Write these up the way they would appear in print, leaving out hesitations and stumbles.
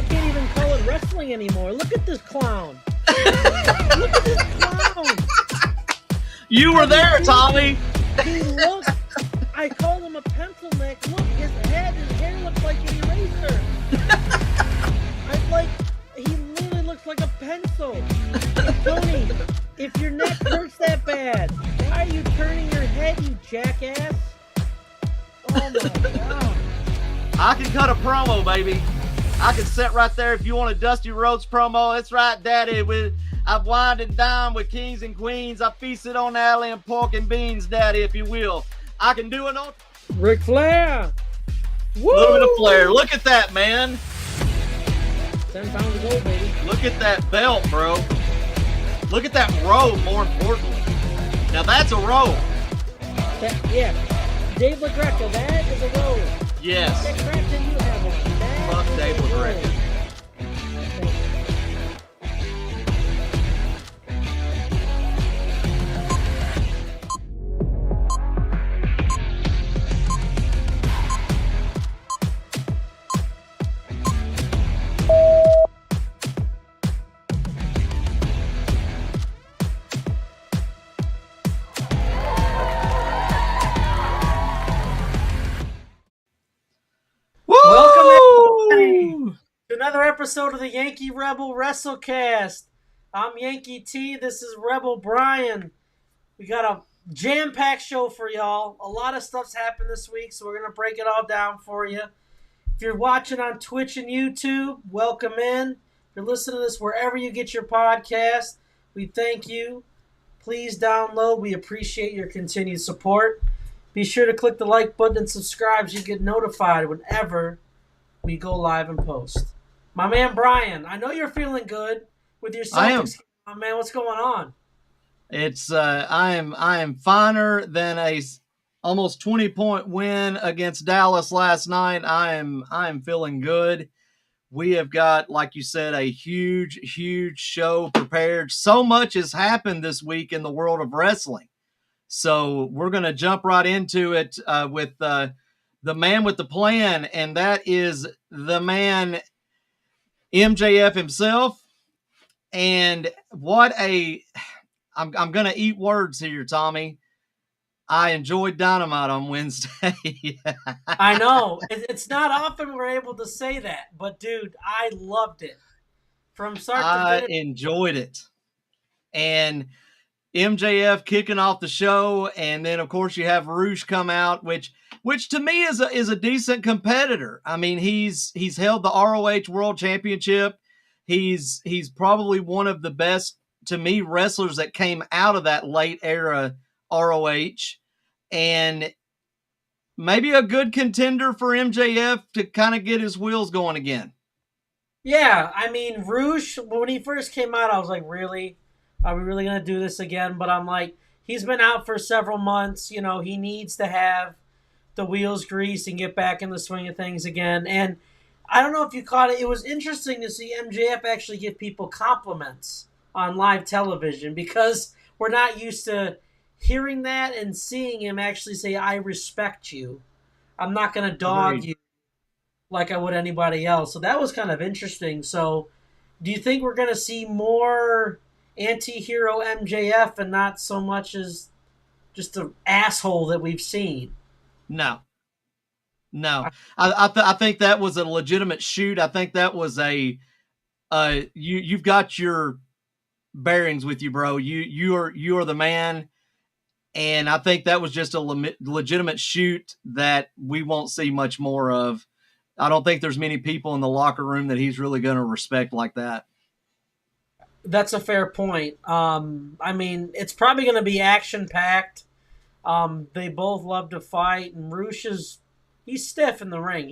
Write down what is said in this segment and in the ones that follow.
I can't even call it wrestling anymore. Look at this clown. Look at this clown. You were there, Tommy. He looks. I call him a pencil neck. Look, his hair looks like an eraser. He literally looks like a pencil. Hey, Tony, if your neck hurts that bad, why are you turning your head, you jackass? Oh my God. I can cut a promo, baby. I can sit right there if you want a Dusty Rhodes promo. That's right, Daddy. I've wined and dined with kings and queens. I feasted on alley and pork and beans, Daddy, if you will. I can do it on Ric Flair. Woo! A little bit of flair. Look at that, man. 10 pounds of gold, baby. Look at that belt, bro. Look at that robe, more importantly. Now that's a robe. Yeah. Dave LaGreca, that is a robe. Yes. That Crampton, you have one. Fuck Dave LaGreca. Welcome everybody to another episode of the Yankee Rebel Wrestlecast. I'm Yankee T. This is Rebel Brian. We got a jam-packed show for y'all. A lot of stuff's happened this week, so we're going to break it all down for you. If you're watching on Twitch and YouTube, welcome in. If you're listening to this wherever you get your podcast, we thank you. Please download. We appreciate your continued support. Be sure to click the like button and subscribe so you get notified whenever we go live and post. My man Brian, I know you're feeling good with your Celtics. My man, what's going on? It's I am finer than a almost 20-point win against Dallas last night. I am feeling good. We have got, like you said, a huge show prepared. So much has happened this week in the world of wrestling. So we're going to jump right into it with the man with the plan, and that is the man MJF himself. And what I'm going to eat words here, Tommy. I enjoyed Dynamite on Wednesday. I know. It's not often we're able to say that, but dude, I loved it. From start to finish. I enjoyed it. And MJF kicking off the show, and then of course you have Roosh come out, which to me is a decent competitor. I mean, he's held the ROH World Championship. He's probably one of the best, to me, wrestlers that came out of that late era ROH, and maybe a good contender for MJF to kind of get his wheels going again. Yeah, I mean, Roosh, when he first came out, I was like, really? Are we really going to do this again? But I'm like, he's been out for several months. You know, he needs to have the wheels greased and get back in the swing of things again. And I don't know if you caught it. It was interesting to see MJF actually give people compliments on live television, because we're not used to hearing that and seeing him actually say, I respect you. I'm not going to dog you like I would anybody else. So that was kind of interesting. So do you think we're going to see more anti-hero MJF and not so much as just the asshole that we've seen? No. I think that was a legitimate shoot. I think that was you've got your bearings with you, bro. You are the man, and I think that was just a legitimate shoot that we won't see much more of. I don't think there's many people in the locker room that he's really going to respect like that. That's a fair point. I mean, it's probably going to be action-packed. They both love to fight, and Roosh he's stiff in the ring.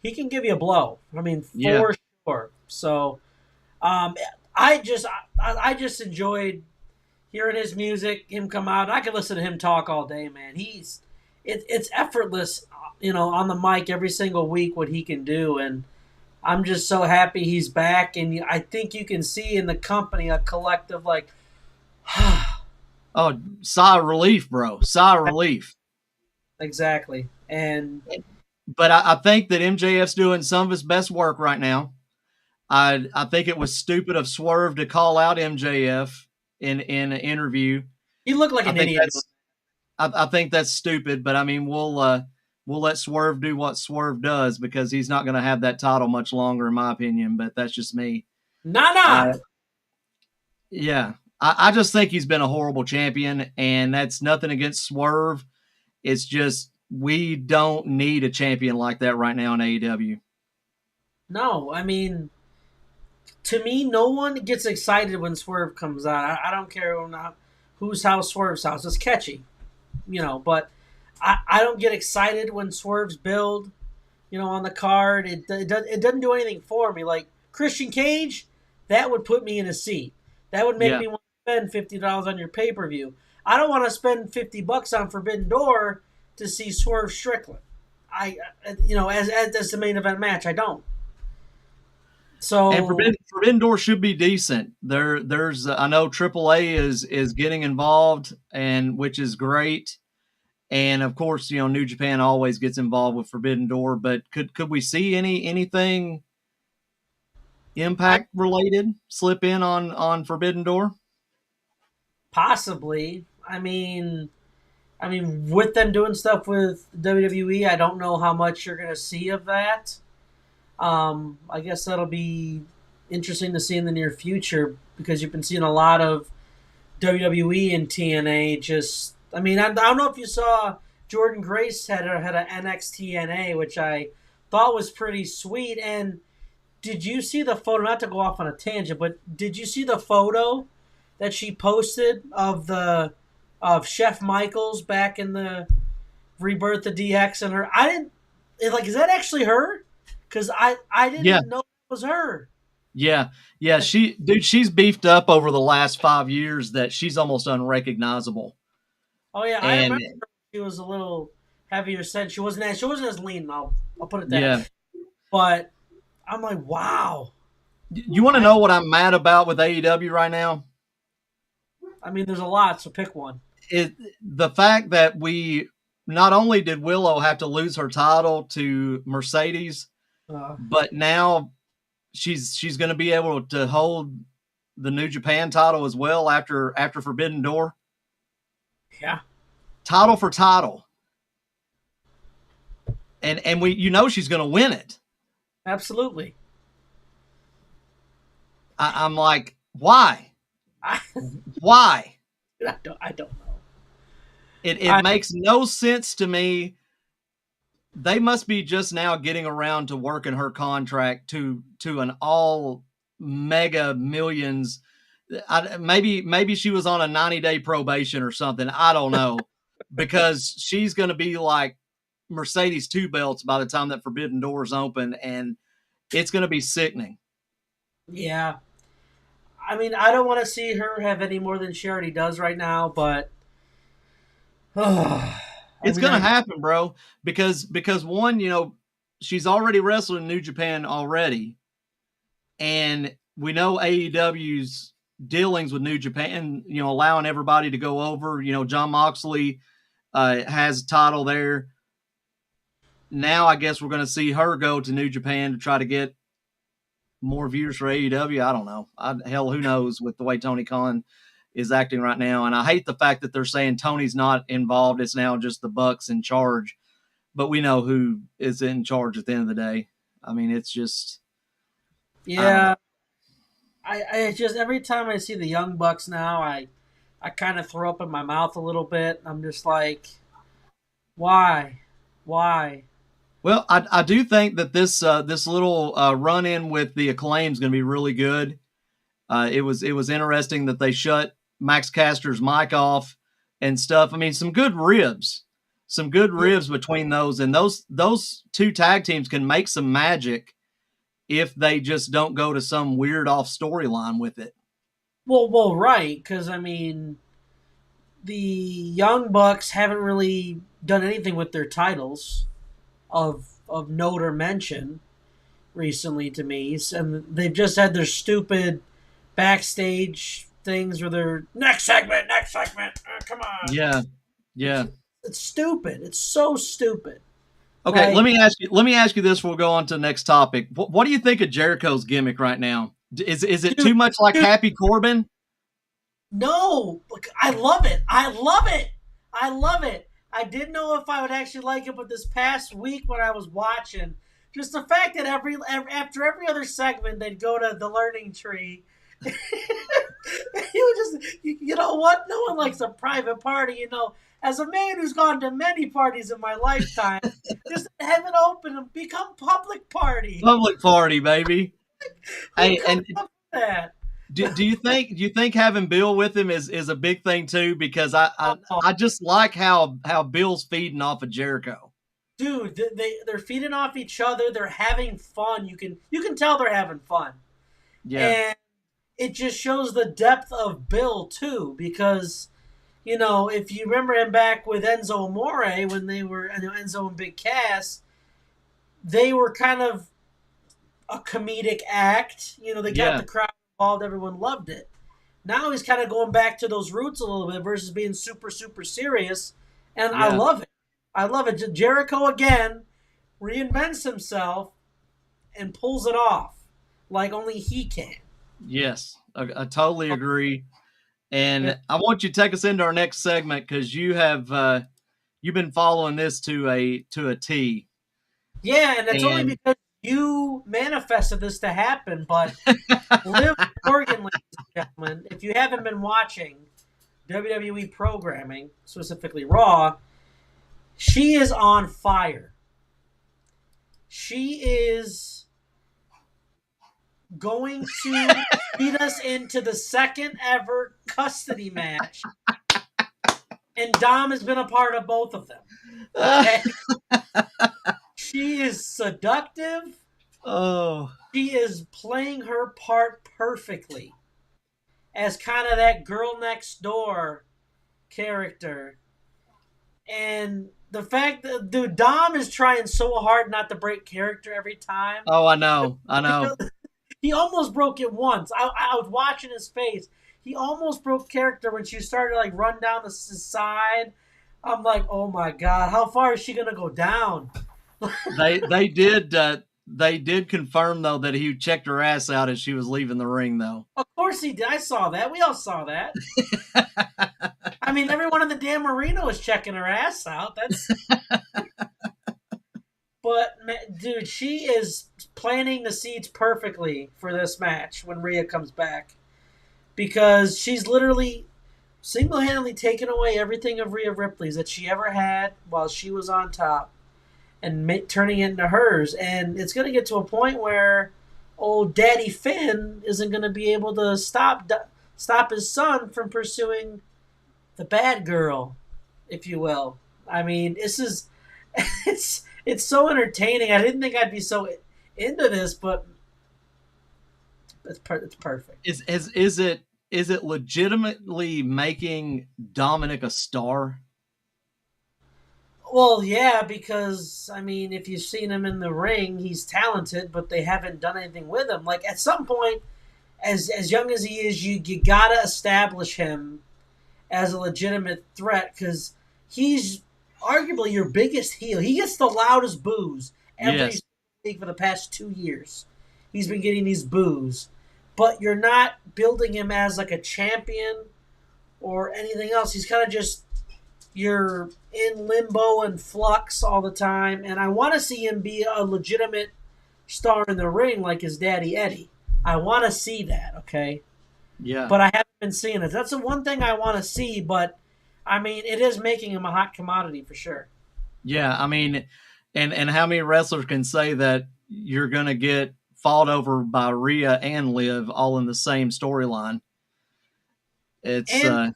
He can give you a blow. I mean, for sure. So, I just enjoyed hearing his music, him come out. I could listen to him talk all day, man. It's effortless, you know, on the mic every single week what he can do, and I'm just so happy he's back, and I think you can see in the company a collective like, oh, sigh of relief, bro. Sigh of relief. Exactly. And but I think that MJF's doing some of his best work right now. I think it was stupid of Swerve to call out MJF in an interview. He looked like I an think idiot doing that's I think that's stupid. But I mean, we'll let Swerve do what Swerve does because he's not going to have that title much longer, in my opinion. But that's just me. it. Nah, Uh, nah. yeah, I just think he's been a horrible champion, and that's nothing against Swerve. It's just we don't need a champion like that right now in AEW. No, I mean, to me, no one gets excited when Swerve comes out. I don't care whose house Swerve's house. It's catchy, but I don't get excited when Swerve's build, on the card. It doesn't do anything for me. Like Christian Cage, that would put me in a seat. That would make Yeah, me want to spend $50 on your pay per view. I don't want to spend $50 on Forbidden Door to see Swerve Strickland. As the main event match, I don't. and So Forbidden Door should be decent. There's I know AAA is getting involved, and which is great. And of course, New Japan always gets involved with Forbidden Door. But could we see anything I Impact related slip in on Forbidden Door? possibly. I mean, with them doing stuff with WWE, I don't know how much you're going to see of that. I guess that'll be interesting to see in the near future because you've been seeing a lot of WWE and TNA. I don't know if you saw Jordan Grace had a NXT NA, which I thought was pretty sweet. And did you see the photo? Not to go off on a tangent, but did you see the photo that she posted of Chef Michaels back in the Rebirth of DX and her? I didn't like. Is that actually her? Because I Yeah, didn't know it was her. yeah. She's beefed up over the last 5 years that she's almost unrecognizable. Oh yeah, I And remember she was a little heavier set. She wasn't as lean. I'll put it that yeah, way. But I'm like, wow. you want to I know what I'm mad about with AEW right now? I mean, there's a lot, so pick one. It the fact that we not only did Willow have to lose her title to Mercedes, Uh, but now she's going to be able to hold the New Japan title as well after Forbidden Door. yeah, Title for title. And we she's going to win it. absolutely. I'm like, why? I, Why? I don't know. It I makes no sense to me. They must be just now getting around to working her contract to an all mega millions. Maybe she was on a 90-day probation or something. I don't know, because she's going to be like Mercedes two belts by the time that Forbidden Doors open, and it's going to be sickening. Yeah. I mean, I don't want to see her have any more than she already does right now, but I It's mean, going to happen, bro, because one, she's already wrestled in New Japan already, and we know AEW's dealings with New Japan, allowing everybody to go over. John Moxley has a title there. Now I guess we're going to see her go to New Japan to try to get more viewers for AEW. I don't know. Hell, who knows with the way Tony Khan is acting right now. And I hate the fact that they're saying Tony's not involved. It's now just the Bucks in charge. But we know who is in charge at the end of the day. I mean, it's just, I don't know. yeah. I just every time I see the Young Bucks now, I kind of throw up in my mouth a little bit. I'm just like, why? Well, I do think that this little run in with the Acclaim is going to be really good. It was interesting that they shut Max Caster's mic off and stuff. I mean, some good Yeah. ribs between those, and those two tag teams can make some magic if they just don't go to some weird off storyline with it. Well, right, because I mean, the Young Bucks haven't really done anything with their titles of note or mention recently to me, and they've just had their stupid backstage things where they're next segment. Come on, Yeah, it's yeah. it's stupid. It's so stupid. Okay, let Like, me ask you. Let me ask you this. We'll go on to the next topic. What do you think of Jericho's gimmick right now? Is it dude, too much like dude, Happy Corbin? no, look, I love it. I love it. I love it. I didn't know if I would actually like it, but this past week when I was watching, just the fact that after every other segment they'd go to the learning tree. You would just, you know what? No one likes a private party. As a man who's gone to many parties in my lifetime, just have it open and become public party. Public party, baby. Who Hey, comes and up with that? do you think having Bill with him is a big thing too? Because I I, Oh, I just like how Bill's feeding off of Jericho. dude, they're feeding off each other. They're having fun. You can tell they're having fun, Yeah, and it just shows the depth of Bill too. Because if you remember him back with Enzo Amore when they were Enzo and Big Cass, they were kind of a comedic act. They got yeah, the crowd involved. Everyone loved it. Now he's kind of going back to those roots a little bit versus being super, super serious. And I yeah. love it. I love it. Jericho again reinvents himself and pulls it off like only he can. Yes, I totally agree. Yeah, And I want you to take us into our next segment because you've been following this to a T. yeah, and it's only And because you manifested this to happen. But Liv Morgan, ladies and gentlemen, if you haven't been watching WWE programming, specifically Raw, she is on fire. She is going to lead us into the second ever custody match, and Dom has been a part of both of them. Okay, she is seductive. oh, She is playing her part perfectly as kind of that girl next door character, and the fact that dude Dom is trying so hard not to break character every time. oh, I know. He almost broke it once. I was watching his face. He almost broke character when she started like run down the side. I'm like, oh my god, how far is she gonna go down? They did confirm though that he checked her ass out as she was leaving the ring though. Of course he did. I saw that. We all saw that. I mean, everyone in the damn arena was checking her ass out. But dude, she is planting the seeds perfectly for this match when Rhea comes back because she's literally single-handedly taken away everything of Rhea Ripley's that she ever had while she was on top and turning it into hers. And it's going to get to a point where old Daddy Finn isn't going to be able to stop his son from pursuing the bad girl, if you will. I mean, this is it's so entertaining. I didn't think I'd be so into this, but it's perfect. Is it legitimately making Dominic a star? Well, yeah, because I mean, if you've seen him in the ring, he's talented, but they haven't done anything with him. Like at some point, as young as he is, you gotta establish him as a legitimate threat because he's arguably your biggest heel. He gets the loudest boos every Yes. week for the past 2 years. He's been getting these boos, but you're not building him as like a champion or anything else. He's kind of just you're in limbo and flux all the time, and I want to see him be a legitimate star in the ring like his daddy Eddie. I want to see that, okay? Yeah. But I haven't been seeing it. That's the one thing I want to see, but I mean, it is making him a hot commodity for sure. Yeah. I mean, and how many wrestlers can say that you're gonna get fought over by Rhea and Liv all in the same storyline? It's And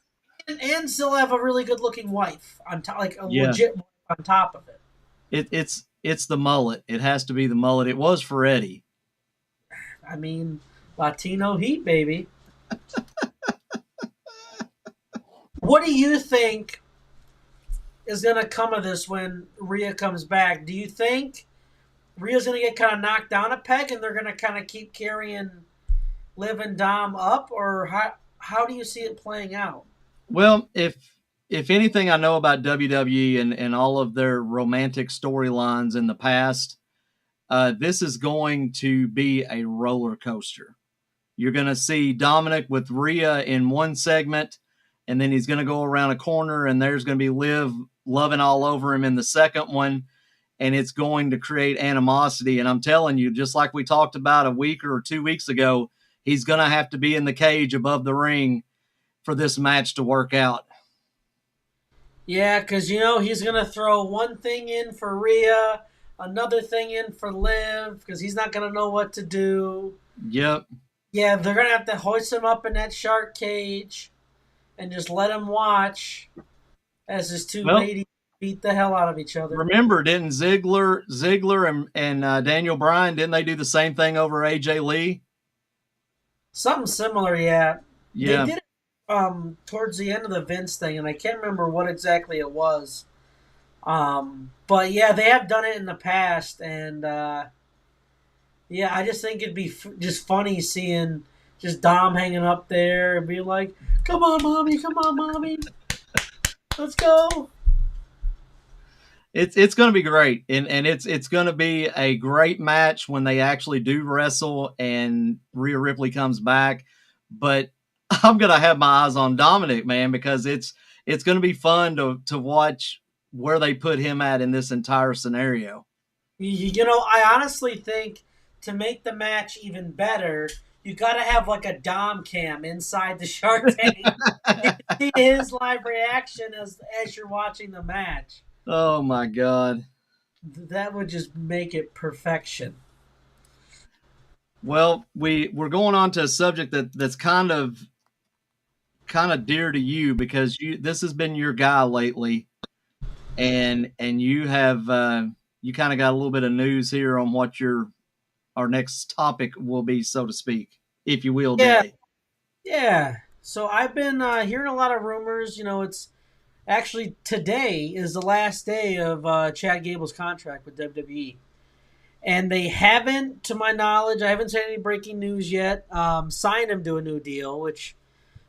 and still have a really good looking wife on top, like a yeah. legit wife on top of it. It's the mullet. It has to be the mullet. It was for Eddie. I mean, Latino heat, baby. What do you think is going to come of this when Rhea comes back? Do you think Rhea's going to get kind of knocked down a peg and they're going to kind of keep carrying Liv and Dom up? Or how do you see it playing out? Well, if anything I know about WWE and all of their romantic storylines in the past, this is going to be a roller coaster. You're going to see Dominic with Rhea in one segment, and then he's going to go around a corner, and there's going to be Liv loving all over him in the second one, and it's going to create animosity. And I'm telling you, just like we talked about a week or 2 weeks ago, he's going to have to be in the cage above the ring for this match to work out. Yeah, because he's gonna throw one thing in for Rhea, another thing in for Liv, because he's not gonna know what to do. Yep. Yeah, they're gonna have to hoist him up in that shark cage and just let him watch as his two Well, ladies beat the hell out of each other. remember, didn't Ziggler and Daniel Bryan, didn't they do the same thing over AJ Lee? Something similar, yeah. They Yeah. did it towards the end of the Vince thing, and I can't remember what exactly it was. But yeah, they have done it in the past, and yeah, I just think it'd be just funny seeing just Dom hanging up there and being like, "Come on, mommy, let's go." It's going to be great, and it's going to be a great match when they actually do wrestle and Rhea Ripley comes back. But I'm going to have my eyes on Dominic, man, because it's going to be fun to watch where they put him at in this entire scenario. I honestly think to make the match even better, you got to have like a Dom cam inside the Shark Tank. You can see his live reaction as you're watching the match. Oh my God. That would just make it perfection. Well, we're going on to a subject that's kind of dear to you because this has been your guy lately, and you have you kind of got a little bit of news here on what our next topic will be, so to speak, if you will, Yeah, Daddy. yeah. So I've been hearing a lot of rumors. It's actually today is the last day of Chad Gable's contract with WWE. And they haven't, to my knowledge, I haven't seen any breaking news yet, signed him to a new deal, which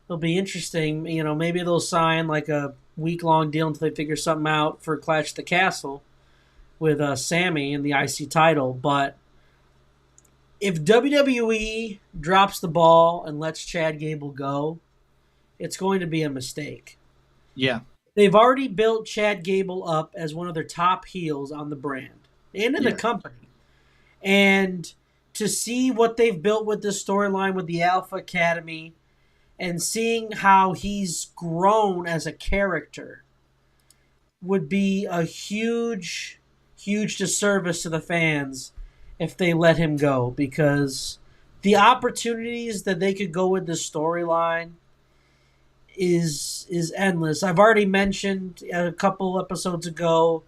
will be interesting. Maybe they'll sign like a week-long deal until they figure something out for Clash at the Castle with Sammy and the IC title. But if WWE drops the ball and lets Chad Gable go, it's going to be a mistake. Yeah. They've already built Chad Gable up as one of their top heels on the brand and in the Yeah. company. And to see what they've built with this storyline with the Alpha Academy and seeing how he's grown as a character would be a huge, huge disservice to the fans if they let him go, because the opportunities that they could go with this storyline is endless. I've already mentioned a couple episodes ago,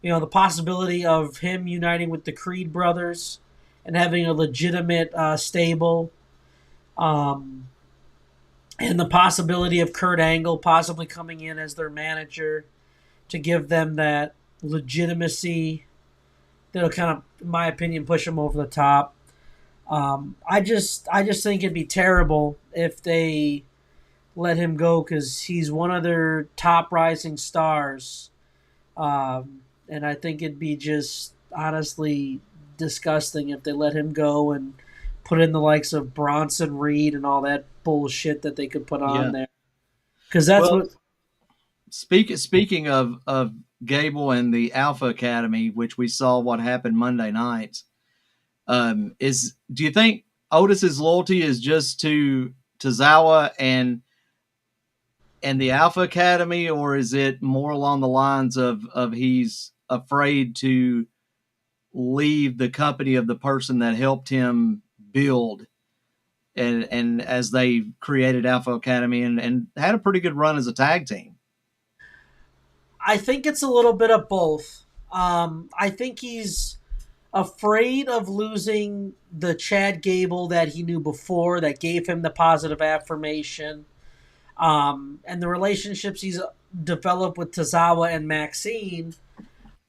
the possibility of him uniting with the Creed brothers and having a legitimate stable, and the possibility of Kurt Angle possibly coming in as their manager to give them that legitimacy that'll kind of, in my opinion, push them over the top. I just think it'd be terrible if they let him go, because he's one of their top rising stars. And I think it'd be just honestly disgusting if they let him go and put in the likes of Bronson Reed and all that bullshit that they could put on there. Because that's Well, what. Speaking of Gable and the Alpha Academy, which we saw what happened Monday night, do you think Otis's loyalty is just to Zawa and the Alpha Academy, or is it more along the lines of he's afraid to leave the company of the person that helped him build and as they created Alpha Academy and had a pretty good run as a tag team? I think it's a little bit of both. I think he's afraid of losing the Chad Gable that he knew before, that gave him the positive affirmation. And the relationships he's developed with Tozawa and Maxine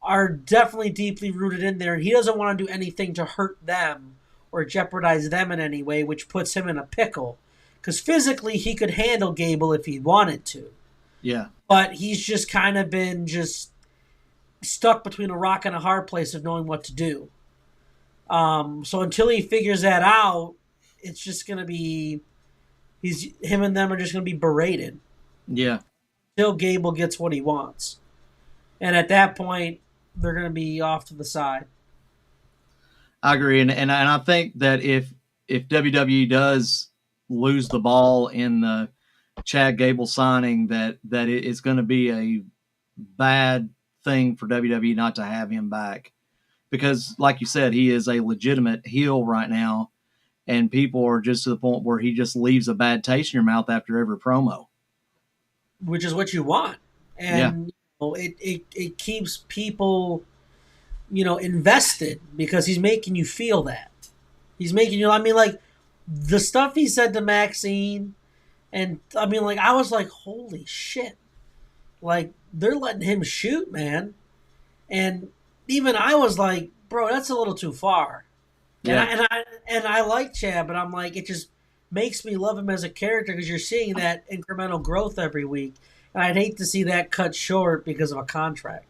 are definitely deeply rooted in there. And he doesn't want to do anything to hurt them or jeopardize them in any way, which puts him in a pickle. Because physically, he could handle Gable if he wanted to. Yeah. but he's just kind of been just stuck between a rock and a hard place of knowing what to do. So until he figures that out, it's just gonna be he's him and them are just gonna be berated Yeah. till Gable gets what he wants, and at that point, they're gonna be off to the side. I agree, and I think that if WWE does lose the ball in the Chad Gable signing, that it is going to be a bad thing for WWE not to have him back, because, like you said, he is a legitimate heel right now, and people are just to the point where he just leaves a bad taste in your mouth after every promo. Which is what you want, Yeah, and it keeps people invested because he's making you feel that he's making you. I mean, like the stuff he said to Maxine, and I mean, like I was like, holy shit, like they're letting him shoot, man, and even I was like, bro, that's a little too far. And I yeah, and I and I like Chad, but I'm like, it just makes me love him as a character because you're seeing that incremental growth every week, and I'd hate to see that cut short because of a contract.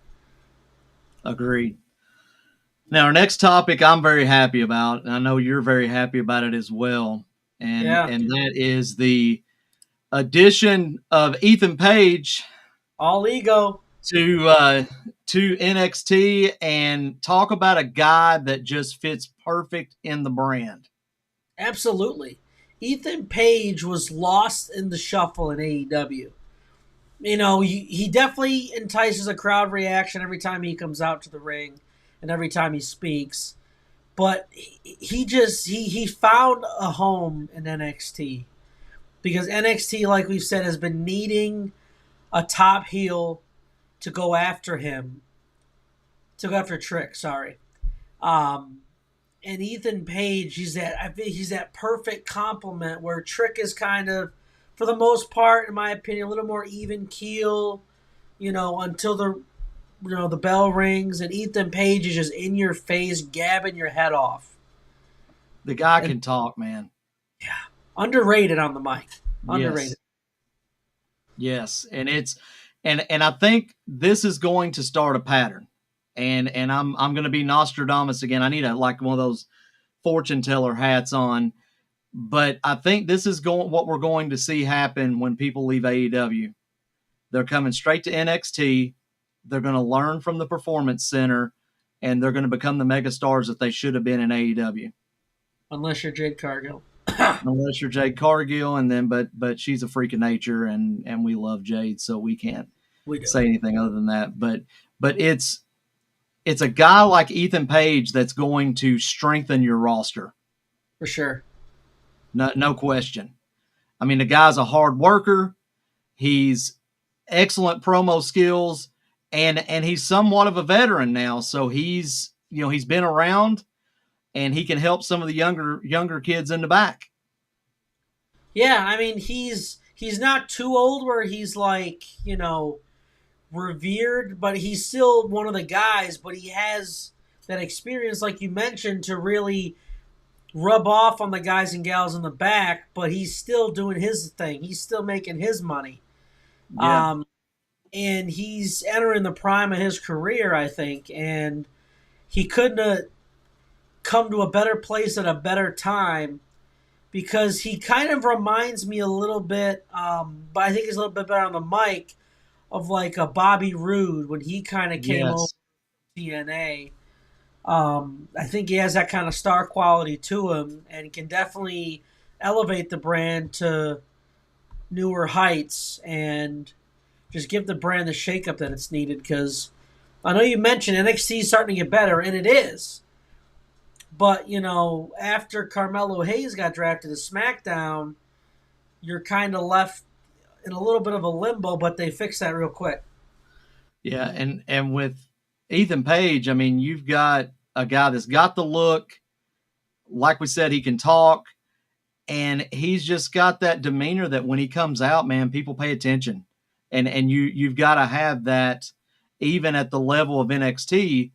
agreed. Now, our next topic I'm very happy about, and I know you're very happy about it as well, Yeah, and that is the addition of Ethan Page all ego. to NXT, and talk about a guy that just fits perfect in the brand. Absolutely. Ethan Page was lost in the shuffle in AEW. He definitely entices a crowd reaction every time he comes out to the ring and every time he speaks. But he found a home in NXT because NXT, like we've said, has been needing a top heel to go after him, to go after Trick. Sorry, um, and Ethan Page, he's that perfect complement where Trick is kind of, for the most part, in my opinion, a little more even keel, until the bell rings, and Ethan Page is just in your face, gabbing your head off, The guy and can talk, man. yeah, underrated on the mic, underrated Yes, yes, and and I think this is going to start a pattern. And I'm going to be Nostradamus again. I need a like one of those fortune teller hats on. But I think this is going what we're going to see happen when people leave AEW. They're coming straight to NXT. They're going to learn from the Performance Center, and they're going to become the megastars that they should have been in AEW. unless you're Jade Cargill. Unless you're Jade Cargill, and then but she's a freak of nature, and we love Jade, so we can't We do, say anything other than that. But it's a guy like Ethan Page that's going to strengthen your roster. for sure. No question. I mean, the guy's a hard worker. He's excellent promo skills, and he's somewhat of a veteran now. So he's been around, and he can help some of the younger kids in the back. Yeah, I mean he's not too old where he's like revered, but he's still one of the guys. But he has that experience, like you mentioned, to really rub off on the guys and gals in the back. But he's still doing his thing. He's still making his money. Yeah, Um, and he's entering the prime of his career, I think. And he couldn't have come to a better place at a better time because he kind of reminds me a little bit, but I think he's a little bit better on the mic, of like a Bobby Roode when he kind of came over yes, to TNA. I think he has that kind of star quality to him and can definitely elevate the brand to newer heights and just give the brand the shakeup that it's needed. Because I know you mentioned NXT is starting to get better, and it is. But after Carmelo Hayes got drafted to SmackDown, you're kind of left in a little bit of a limbo. But they fixed that real quick. yeah, and with Ethan Page, I mean, you've got a guy that's got the look. Like we said, he can talk, and he's just got that demeanor that when he comes out, man, people pay attention, and you've got to have that even at the level of NXT.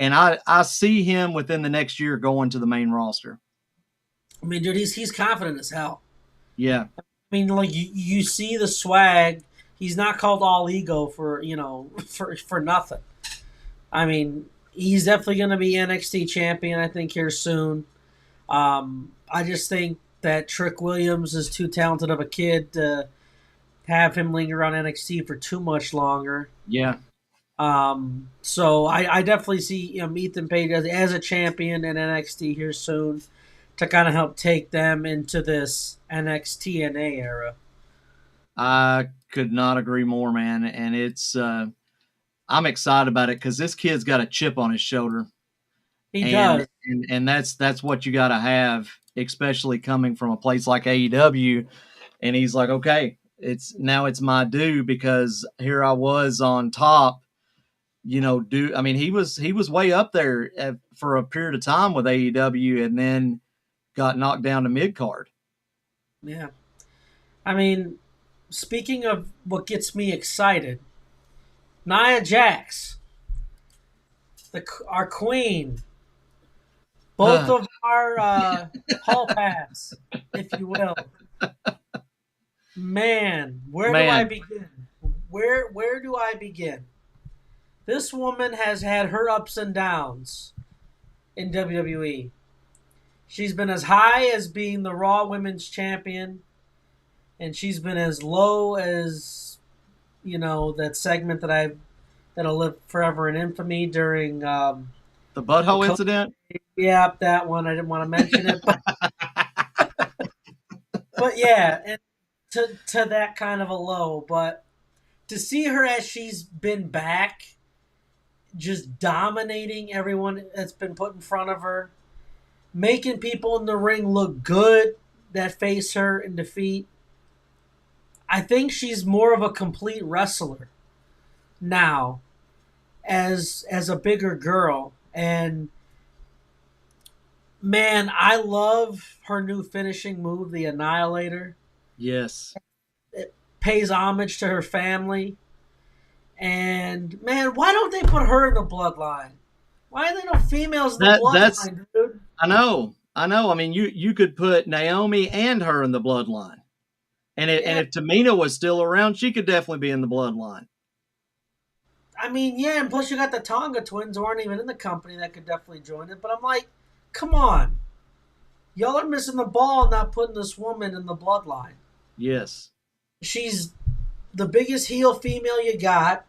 And I see him within the next year going to the main roster. I mean, dude, he's confident as hell. Yeah, I mean, like you see the swag. He's not called All Ego for for nothing. I mean, he's definitely going to be NXT champion. I think here soon. I just think that Trick Williams is too talented of a kid to have him linger on NXT for too much longer. Yeah. So I definitely see Ethan Page as a champion in NXT here soon to kind of help take them into this NXT NA era. I could not agree more, man. And I'm excited about it because this kid's got a chip on his shoulder, He and does. that's what you got to have, especially coming from a place like AEW. And he's like, okay, it's my due because here I was on top. I mean, he was way up there for a period of time with AEW, and then got knocked down to mid card. Yeah. I mean, speaking of what gets me excited, Nia Jax, our queen, both of our hall pass, if you will. Man, where do I Man, begin? Where do I begin? This woman has had her ups and downs in WWE. She's been as high as being the Raw Women's Champion, and she's been as low as that segment that'll live forever in infamy during the the butthole incident. yeah, that one. I didn't want to mention it, but yeah, and to that kind of a low. But to see her as she's been back, just dominating everyone that's been put in front of her, making people in the ring look good that face her in defeat. I think she's more of a complete wrestler now as a bigger girl. And man, I love her new finishing move, the Annihilator. Yes. It pays homage to her family. And man, why don't they put her in the bloodline? Why are there no females in the That's bloodline, dude? I know. I know. I mean, you could put Naomi and her in the bloodline. And Yeah, if Tamina was still around, she could definitely be in the bloodline. I mean, yeah, and plus you got the Tonga twins who aren't even in the company that could definitely join it. But I'm like, come on. Y'all are missing the ball not putting this woman in the bloodline. Yes. She's the biggest heel female you got.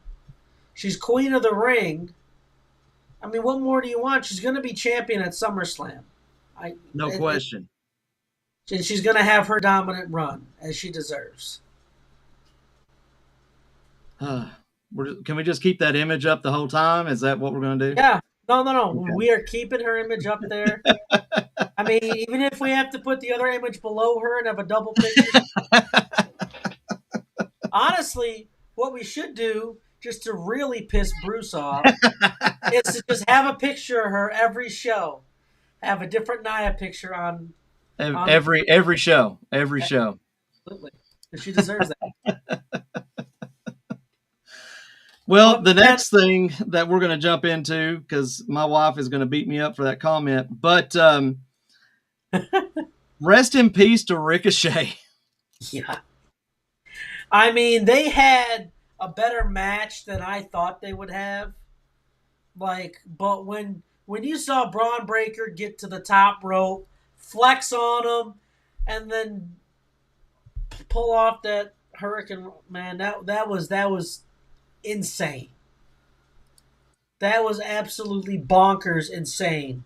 She's queen of the ring. I mean, what more do you want? She's going to be champion at SummerSlam. I, No question. and she's going to have her dominant run as she deserves. Can we just keep that image up the whole time? Is that what we're going to do? Yeah. No, no, no. Okay. We are keeping her image up there. I mean, even if we have to put the other image below her and have a double picture. Honestly, what we should do, just to really piss Bruce off, is to just have a picture of her every show. Have a different Nia picture on every show. Every show. Absolutely. She deserves that. Well, the next thing that we're going to jump into, because my wife is going to beat me up for that comment, but rest in peace to Ricochet. Yeah. I mean, they had a better match than I thought they would have. But when you saw Braun Breaker get to the top rope, flex on him, and then pull off that Hurricane, man, that was insane. That was absolutely bonkers insane.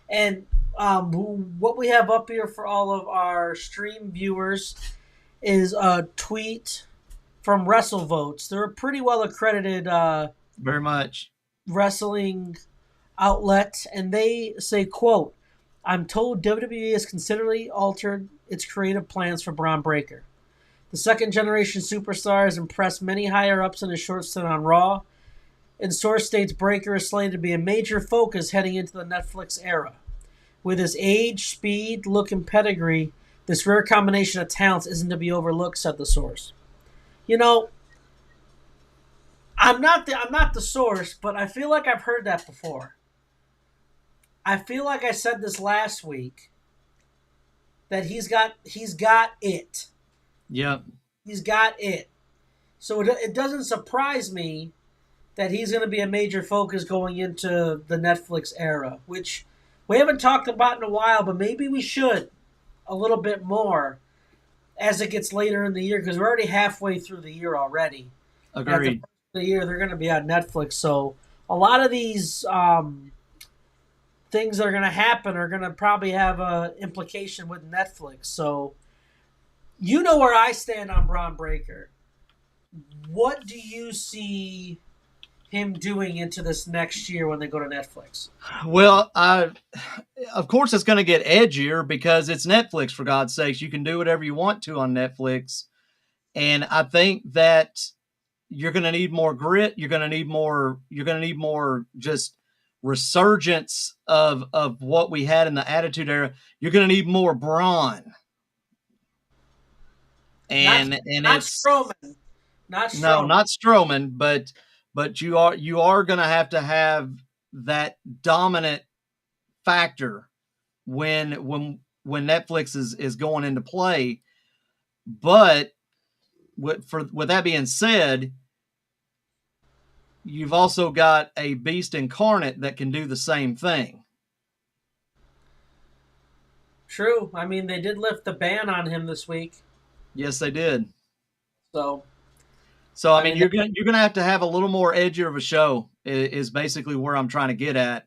And what we have up here for all of our stream viewers is a tweet from WrestleVotes. They're a pretty well accredited Very much wrestling outlet, and they say, quote, "I'm told WWE has considerably altered its creative plans for Braun Breaker. The second generation superstar has impressed many higher ups in his short stint on Raw, and source states Breaker is slated to be a major focus heading into the Netflix era. With his age, speed, look, and pedigree, this rare combination of talents isn't to be overlooked," said the source. You know, I'm not the source, but I feel like I've heard that before. I feel like I said this last week that he's got it. Yep. He's got it. So it doesn't surprise me that he's going to be a major focus going into the Netflix era, which we haven't talked about in a while, but maybe we should a little bit more as it gets later in the year because we're already halfway through the year already. And at the first Agreed. of the year, they're going to be on Netflix. So a lot of these things that are going to happen are going to probably have a implication with Netflix. So you know where I stand on Braun Breaker. What do you see him doing into this next year when they go to Netflix? Well, of course it's going to get edgier because it's Netflix. For God's sakes, you can do whatever you want to on Netflix, and I think that you're going to need more grit. You're going to need more. You're going to need more just resurgence of what we had in the Attitude Era. You're going to need more brawn, Not and not it's Strowman, not no, Strowman. not Strowman, but you are going to have that dominant factor when Netflix is going into play. But with that being said, you've also got a beast incarnate that can do the same thing. True. I mean, they did lift the ban on him this week, Yes, they did. so So I I mean, mean, you're gonna have to have a little more edgier of a show. Is basically where I'm trying to get at.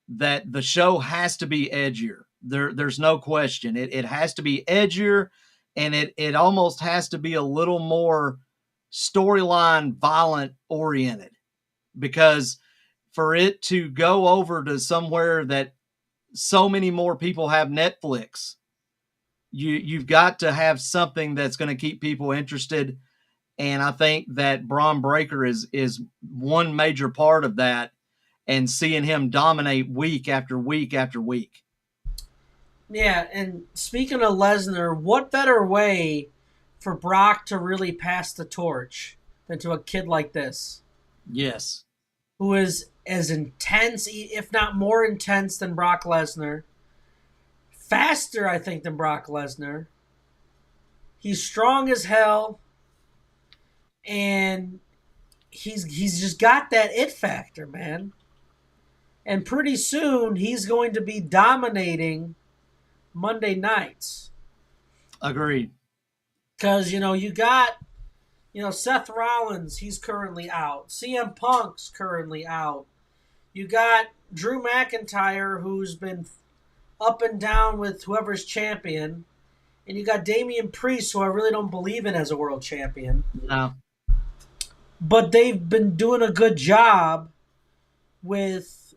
That the show has to be edgier. There's no question. It has to be edgier, and it almost has to be a little more storyline violent oriented because for it to go over to somewhere that so many more people have Netflix, you've got to have something that's going to keep people interested. And I think that Braun Breaker is one major part of that, and seeing him dominate week after week after week. yeah. And speaking of Lesnar, what better way for Brock to really pass the torch than to a kid like this, Yes, who is as intense, if not more intense, than Brock Lesnar, faster, I think, than Brock Lesnar. He's strong as hell, and he's just got that it factor, man. And pretty soon he's going to be dominating Monday nights agreed. because you got Seth Rollins, he's currently out. CM Punk's currently out. You got Drew McIntyre, who's been up and down with whoever's champion, and you got Damian Priest, who I really don't believe in as a world champion. No, But they've been doing a good job with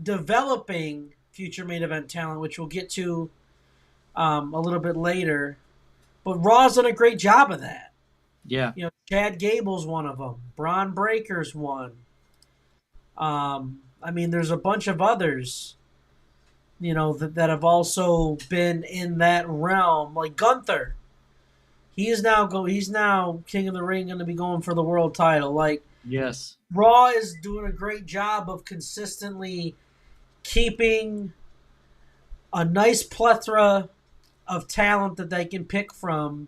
developing future main event talent, which we'll get to a little bit later. But Raw's done a great job of that. yeah, Chad Gable's one of them. Braun Breaker's one. I mean, there's a bunch of others, that have also been in that realm. Like Gunther, he's now King of the Ring, going to be going for the world title. Like yes, Raw is doing a great job of consistently keeping a nice plethora of talent that they can pick from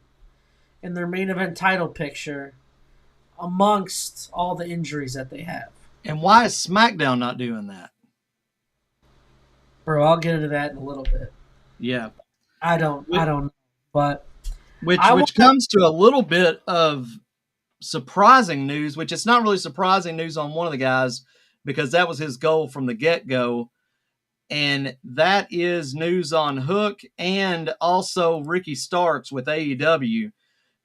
in their main event title picture amongst all the injuries that they have. and why is SmackDown not doing that? Bro, I'll get into that in a little bit. Yeah, I don't know, but which I want which comes to a little bit of surprising news, which it's not really surprising news on one of the guys because that was his goal from the get-go. And that is news on Hook and also Ricky Starks with AEW.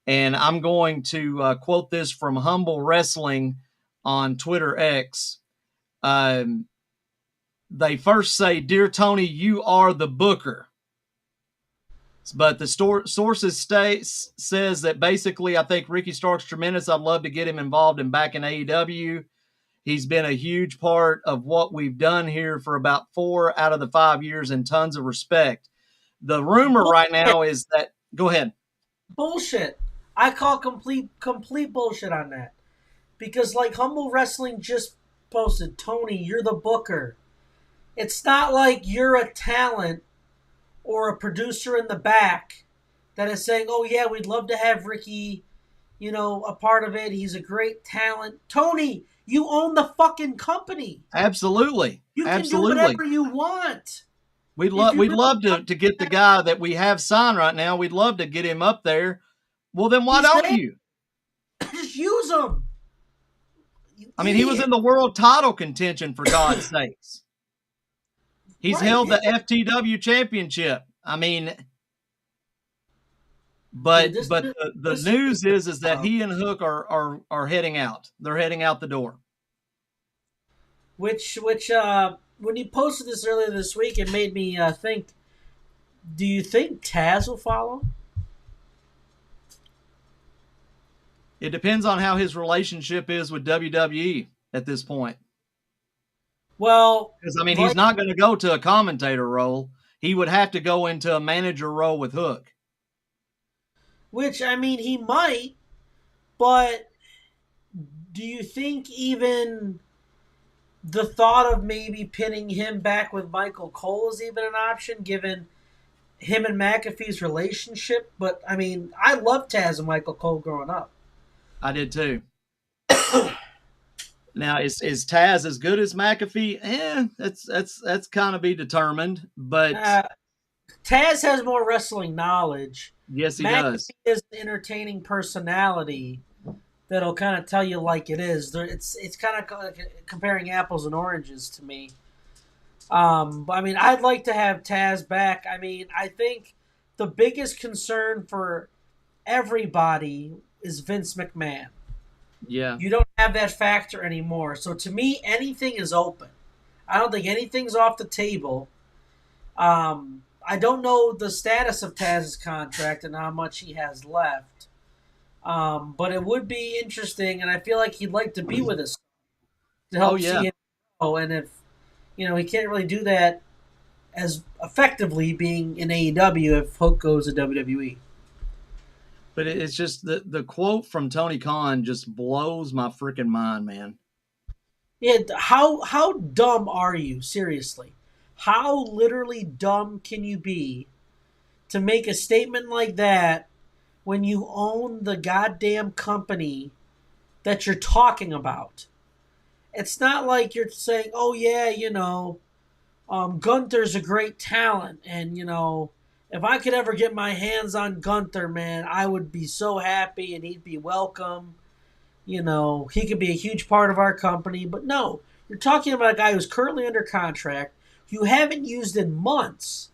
And I'm going to quote this from Humble Wrestling on Twitter X. They first say, "Dear Tony, you are the booker." But the sources says that basically, I think Ricky Stark's tremendous. I'd love to get him involved and back in AEW. He's been a huge part of what we've done here for about 4 out of the 5 years and tons of respect. The rumor right now is that, go ahead. bullshit. I call complete bullshit on that. Because like Humble Wrestling just posted, Tony, you're the booker. It's not like you're a talent or a producer in the back that is saying, "Oh yeah, we'd love to have Ricky, a part of it. He's a great talent. Tony, you own the fucking company. Absolutely. You can do Absolutely. whatever you want. We'd If love you we'd really love want, to get the guy that we have signed right now. We'd love to get him up there. Well, then why he's don't there. you? Just use him. You I mean, he was idiot. in the world title contention for God's sakes. He's Right. held the FTW championship. I mean, Dude, but the this news is that he and Hook are heading out. They're heading out the door. which when you posted this earlier this week, it made me think. Do you think Taz will follow? It depends on how his relationship is with WWE at this point. Well, Because I mean, he's like not going to go to a commentator role. He would have to go into a manager role with Hook. which I mean he might, but do you think even the thought of maybe pinning him back with Michael Cole is even an option, given him and McAfee's relationship? But I mean, I loved Taz and Michael Cole growing up. I did too. Now, is Taz as good as McAfee? That's kind of be determined. But Taz has more wrestling knowledge. yes, he McAfee does. is an entertaining personality that'll kind of tell you like it is. It's kind of comparing apples and oranges to me. But I mean, I'd like to have Taz back. I mean, I think the biggest concern for everybody is Vince McMahon. Yeah. You don't have that factor anymore. So to me, anything is open. I don't think anything's off the table. I don't know the status of Taz's contract and how much he has left. But it would be interesting, and I feel like he'd like to be with us to Oh help yeah. see him grow. And if he can't really do that as effectively being in AEW if Hook goes to WWE. But it's just the quote from Tony Khan just blows my freaking mind, man. Yeah, how dumb are you? Seriously, how literally dumb can you be to make a statement like that when you own the goddamn company that you're talking about? It's not like you're saying, "Oh yeah, Gunther's a great talent, and if I could ever get my hands on Gunther, man, I would be so happy, and he'd be welcome. He could be a huge part of our company." But no, you're talking about a guy who's currently under contract, you haven't used in months,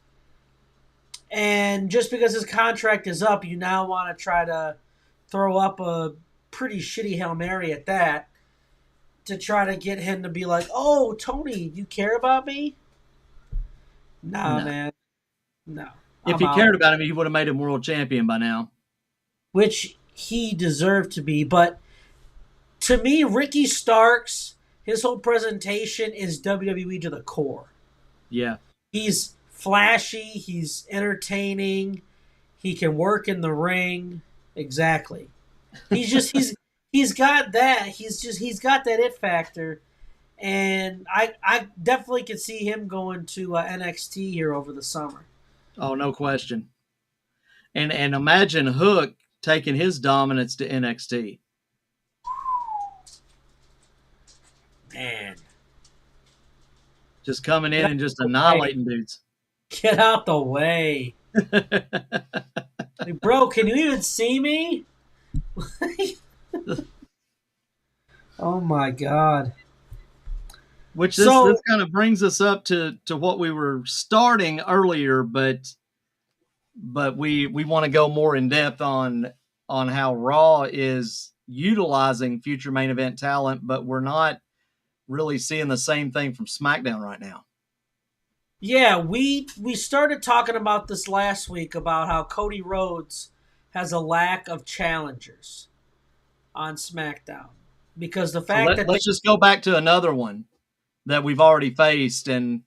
and just because his contract is up, you now want to try to throw up a pretty shitty Hail Mary at that to try to get him to be like, "Oh, Tony, you care about me?" Nah, No. man. No. If I'm he out. cared about him, he would have made him world champion by now. Which he deserved to be. But to me, Ricky Starks, his whole presentation is WWE to the core. Yeah. He's flashy, he's entertaining, he can work in the ring. Exactly. He's got that. He's got that it factor. And I definitely could see him going to NXT here over the summer. Oh, no question. And imagine Hook taking his dominance to NXT. Man, Just coming in and just annihilating dudes. get out the way. Like, bro, can you even see me? Oh my god. Which So this kind of brings us up to what we were starting earlier, but we want to go more in depth on how Raw is utilizing future main event talent, but we're not really seeing the same thing from SmackDown right now. yeah, we started talking about this last week about how Cody Rhodes has a lack of challengers on SmackDown because the So fact that let's just go back to another one that we've already faced and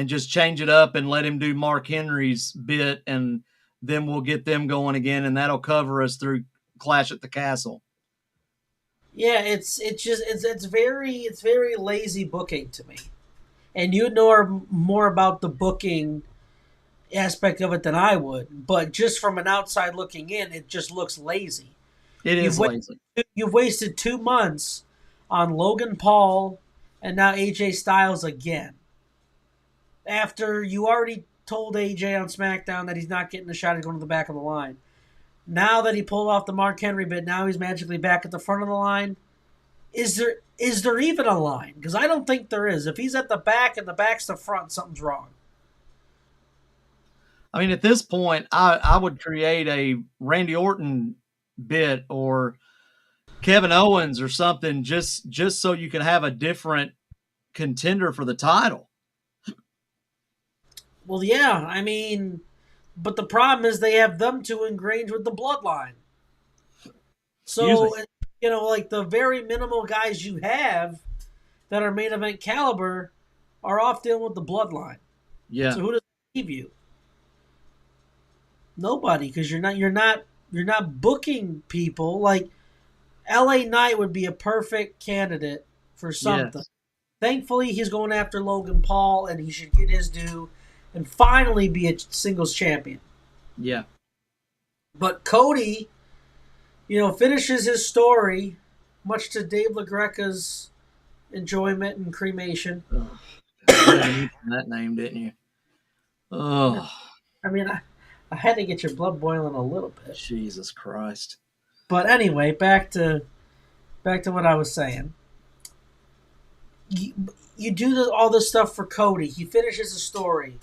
just change it up and let him do Mark Henry's bit, and then we'll get them going again, and that'll cover us through Clash at the Castle. yeah, it's very lazy booking to me, and you know more about the booking aspect of it than I would, but just from an outside looking in, it just looks lazy. It You've is wasted, lazy. you've wasted 2 months on Logan Paul and now AJ Styles again. After you already told AJ on SmackDown that he's not getting a shot at going to the back of the line. Now that he pulled off the Mark Henry bit, now he's magically back at the front of the line. Is there even a line? Because I don't think there is. If he's at the back and the back's the front, something's wrong. I mean, at this point, I would create a Randy Orton bit or Kevin Owens or something just so you can have a different contender for the title. Well, yeah, I mean, but the problem is they have them two ingrained with the bloodline. Excuse me. So, like the very minimal guys you have that are main event caliber are off dealing with the bloodline. Yeah. So who does that leave you? Nobody, because you're not booking people. Like LA Knight would be a perfect candidate for something. Yes. Thankfully, he's going after Logan Paul, and he should get his due and finally be a singles champion. Yeah. But Cody, finishes his story, much to Dave LaGreca's enjoyment and cremation. Oh, that name, didn't you? Oh, I mean, I had to get your blood boiling a little bit. Jesus Christ. But anyway, back to what I was saying. You do all this stuff for Cody. He finishes the story.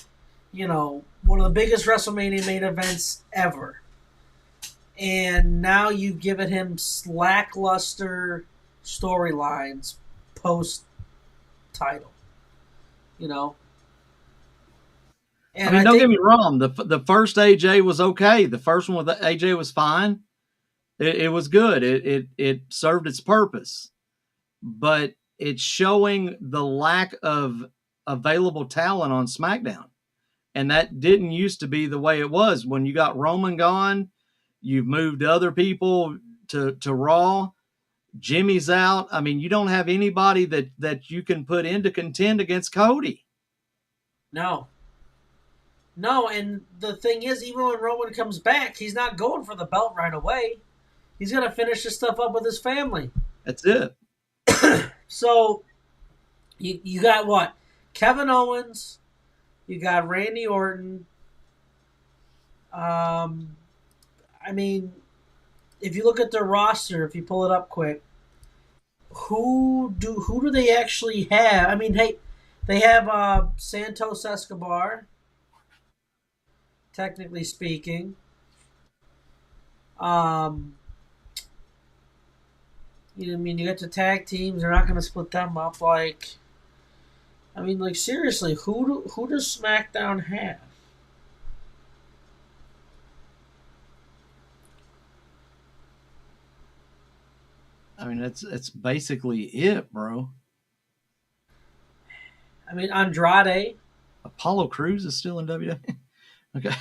One of the biggest WrestleMania main events ever. And now you've given him lackluster storylines post title. And I mean, I don't get think me wrong. The first AJ was okay. The first one with AJ was fine. It was good. It served its purpose, but it's showing the lack of available talent on SmackDown, and that didn't used to be the way it was. When you got Roman gone, you've moved other people to Raw. Jimmy's out. I mean, you don't have anybody that you can put in to contend against Cody. no. No, and the thing is, even when Roman comes back, he's not going for the belt right away. He's going to finish this stuff up with his family. That's it. So, you got what? Kevin Owens. You got Randy Orton. I mean, if you look at their roster, if you pull it up quick, who do they actually have? I mean, hey, they have Santos Escobar, technically speaking. Um, I mean, you got the tag teams. They're not going to split them up. Seriously, who does SmackDown have? I mean, it's basically it, bro. I mean, Andrade. Apollo Crews is still in WWE. Okay.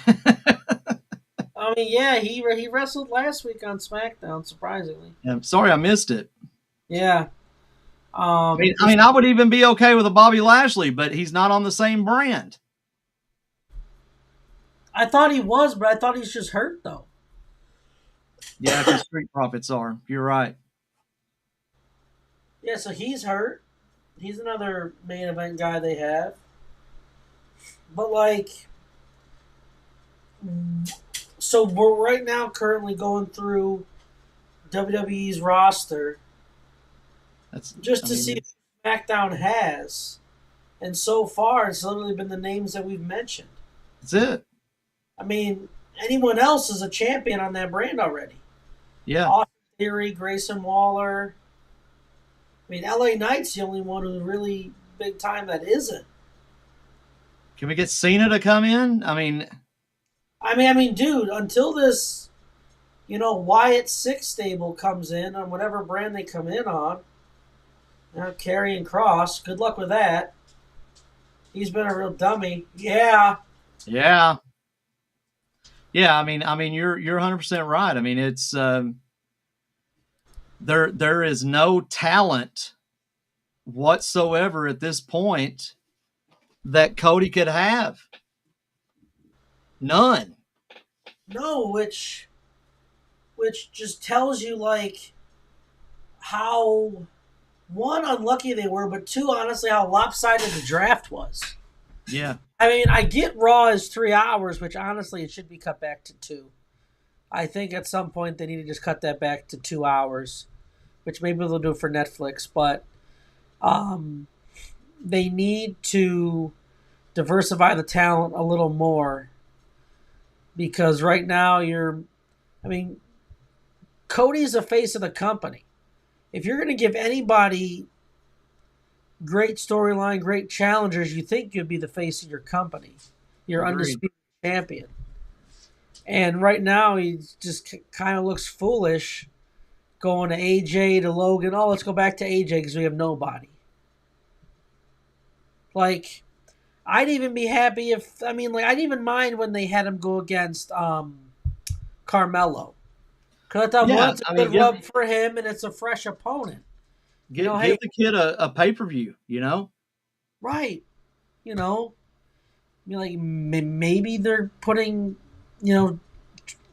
I mean, yeah, he wrestled last week on SmackDown. Surprisingly, Yeah, I'm sorry I missed it. yeah. I would even be okay with a Bobby Lashley, but he's not on the same brand. I thought he was, but I thought he's just hurt though. Yeah, the Street Profits are. You're right. Yeah, so he's hurt. He's another main event guy they have. But so we're right now currently going through WWE's roster just to see what SmackDown has. And so far, it's literally been the names that we've mentioned. That's it. I mean, anyone else is a champion on that brand already. Yeah. Austin Theory, Grayson Waller. I mean, LA Knight's the only one who's really big time that isn't. Can we get Cena to come in? I mean, dude, until this, Wyatt Six stable comes in on whatever brand they come in on, Karrion Kross, good luck with that. He's been a real dummy. Yeah. Yeah. Yeah, I mean, you're 100% right. I mean, it's there is no talent whatsoever at this point that Cody could have. None. No, which which just tells you like how one unlucky they were, but two honestly how lopsided the draft was. Yeah, I mean, I get Raw is 3 hours, which honestly it should be cut back to two. I think at some point they need to just cut that back to 2 hours, which maybe they'll do for Netflix, but um, they need to diversify the talent a little more because right now I mean, Cody's the face of the company. If you're going to give anybody great storyline, great challengers, you think you'd be the face of your company, your agreed. undisputed champion. And right now, he just kind of looks foolish going to AJ to Logan. Oh, let's go back to AJ because we have nobody. Like, I'd even be happy if I'd even mind when they had him go against Carmelo. Because I thought one, Yeah, it's a I mean, good rub for him, and it's a fresh opponent. give Hey, the kid a pay per view. You know. right? You know, like maybe they're putting, you know,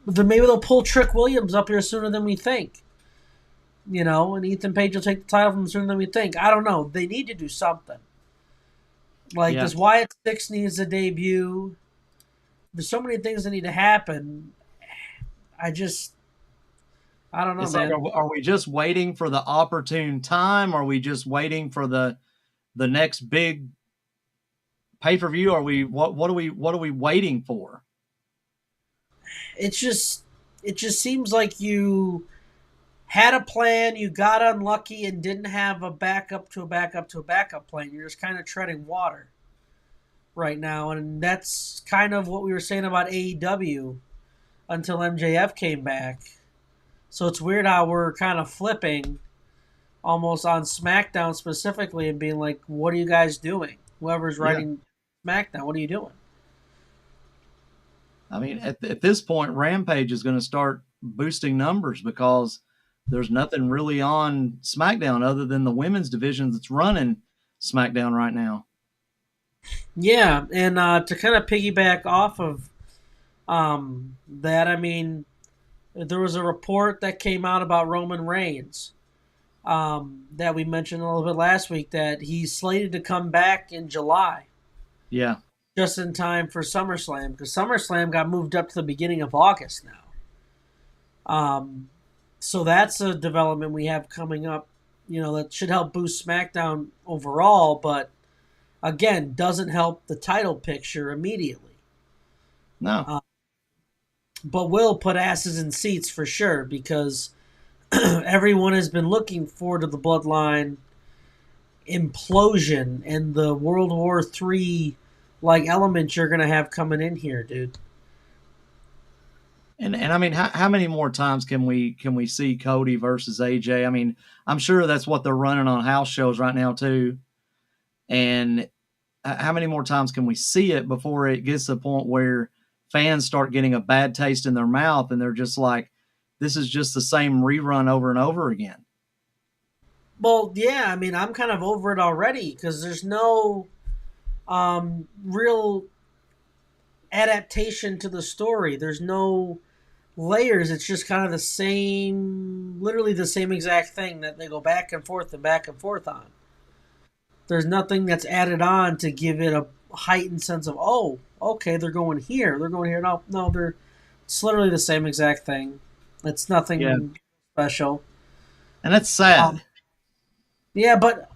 maybe they'll pull Trick Williams up here sooner than we think. And Ethan Page will take the title from him sooner than we think. I don't know. They need to do something. Like Yeah, this Wyatt Six needs a debut. There's so many things that need to happen. I just, I don't know, it's like, man. are we just waiting for the opportune time? Are we just waiting for the next big pay per view? Are we what are we waiting for? It's just, it just seems like you had a plan, you got unlucky, and didn't have a backup to a backup to a backup plan. You're just kind of treading water right now, and that's kind of what we were saying about AEW until MJF came back. So it's weird how we're kind of flipping almost on SmackDown specifically and being like, what are you guys doing? Whoever's Yeah, writing SmackDown, what are you doing? I mean, at this point, Rampage is going to start boosting numbers because there's nothing really on SmackDown other than the women's division that's running SmackDown right now. Yeah, and to kind of piggyback off of that, I mean, there was a report that came out about Roman Reigns that we mentioned a little bit last week that he's slated to come back in July, Yeah, just in time for SummerSlam, because SummerSlam got moved up to the beginning of August now. So that's a development we have coming up, that should help boost SmackDown overall, but again, doesn't help the title picture immediately. no, Uh, but will put asses in seats for sure because everyone has been looking forward to the Bloodline implosion and the World War III like element you're gonna have coming in here, dude. and I mean, how many more times can we see Cody versus AJ? I mean, I'm sure that's what they're running on house shows right now too. And how many more times can we see it before it gets to the point where fans start getting a bad taste in their mouth and they're just like, this is just the same rerun over and over again? Well, yeah, I mean, I'm kind of over it already because there's no real adaptation to the story. There's no layers. It's just kind of the same, literally the same exact thing that they go back and forth on. There's nothing that's added on to give it a heightened sense of, oh, okay, they're going here, they're going here. No, no, it's literally the same exact thing. It's Yeah. nothing special. And that's Um, sad. yeah, but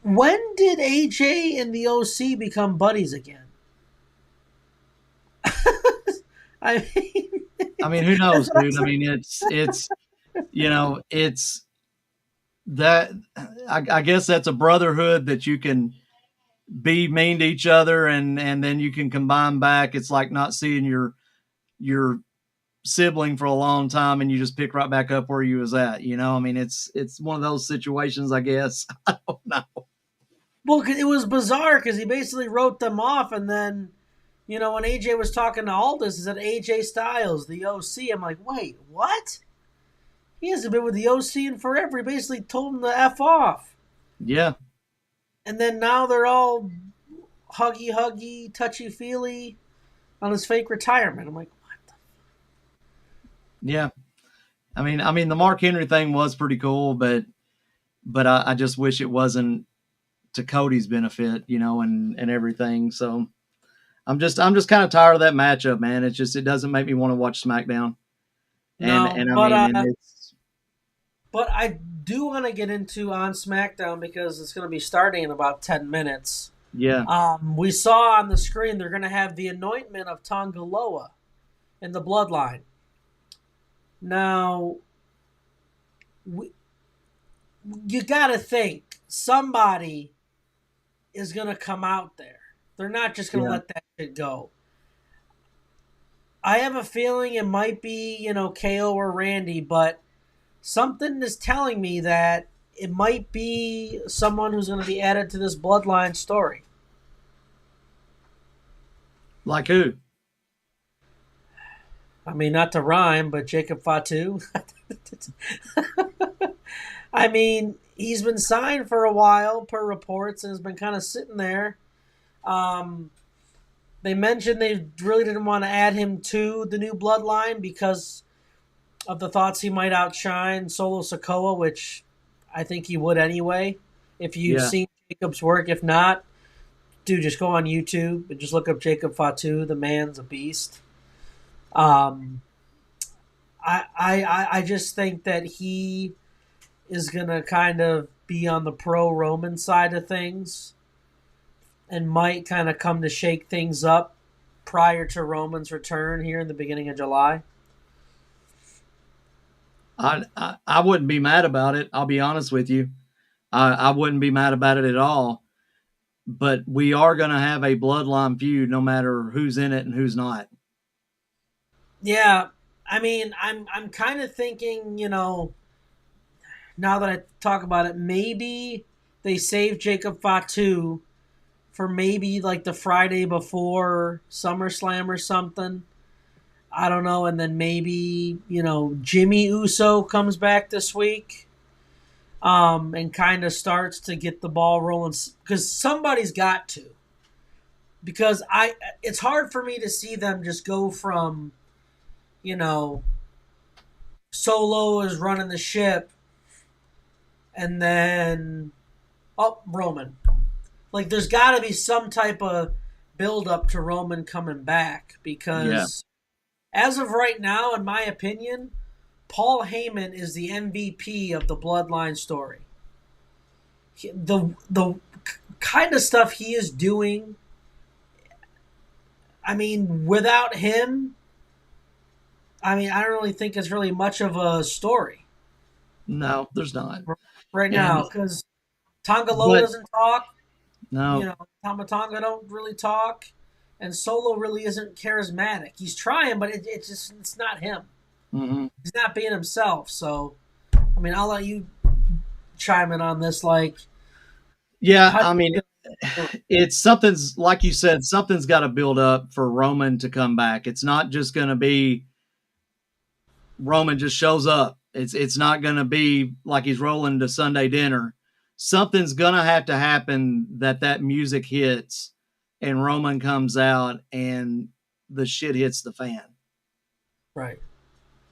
when did AJ and the OC become buddies again? I mean, I mean, who that's knows, what I dude? I said. mean, it's that, I guess that's a brotherhood that you can be mean to each other and then you can combine back. It's like not seeing your sibling for a long time and you just pick right back up where you was at. I mean, it's one of those situations, I guess. I don't know. Well, it was bizarre because he basically wrote them off, and then, when AJ was talking to Aldis, he said AJ Styles, the OC. I'm like, wait, what? He hasn't been with the OC in forever. He basically told him to F off. Yeah, And then now they're all huggy, touchy feely on his fake retirement. I'm like, what the? yeah. I mean, the Mark Henry thing was pretty cool, but I just wish it wasn't to Cody's benefit, and everything. So I'm just kind of tired of that matchup, man. It doesn't make me want to watch SmackDown. And No, and I mean, and it's but I do want to get into on SmackDown because it's going to be starting in about 10 minutes. yeah, We saw on the screen they're going to have the anointment of Tonga Loa in the Bloodline. Now, we, you got to think somebody is going to come out there. They're not just going to yeah. let that shit go. I have a feeling it might be, KO or Randy, but something is telling me that it might be someone who's going to be added to this Bloodline story. Like who? I mean, not to rhyme, but Jacob Fatu. I mean, he's been signed for a while, per reports, and has been kind of sitting there. Um, they mentioned they really didn't want to add him to the new Bloodline because of the thoughts he might outshine Solo Sikoa, which I think he would anyway. If you've Yeah. seen Jacob's work, if not, dude, just go on YouTube and just look up Jacob Fatu. The man's a beast. Um, I just think that he is gonna kind of be on the pro Roman side of things and might kind of come to shake things up prior to Roman's return here in the beginning of July. I wouldn't be mad about it. I'll be honest with you. I wouldn't be mad about it at all. But we are going to have a bloodline feud, no matter who's in it and who's not. Yeah, I mean, I'm kind of thinking, now that I talk about it, maybe they save Jacob Fatu for maybe like the Friday before SummerSlam or something. I don't know, and then maybe Jimmy Uso comes back this week, and kind of starts to get the ball rolling because somebody's got to. Because it's hard for me to see them just go from, you know, Solo is running the ship, and then Roman. Like, there's got to be some type of build up to Roman coming back Yeah. because as of right now, in my opinion, Paul Heyman is the MVP of the Bloodline story. The kind of stuff he is doing, I mean, without him, I mean, I don't really think it's really much of a story No, there's not. right And now because Tonga Loa but doesn't talk. no. Tama Tonga don't really talk, and Solo really isn't charismatic. He's trying, but it's not him. Hmm. He's not being himself. So, I mean, I'll let you chime in on this. Like, Yeah, how I do mean, you feel? it's something's like you said, something's got to build up for Roman to come back. It's not just going to be Roman just shows up. It's not going to be like he's rolling to Sunday dinner. Something's going to have to happen that music hits and Roman comes out and the shit hits the fan. Right.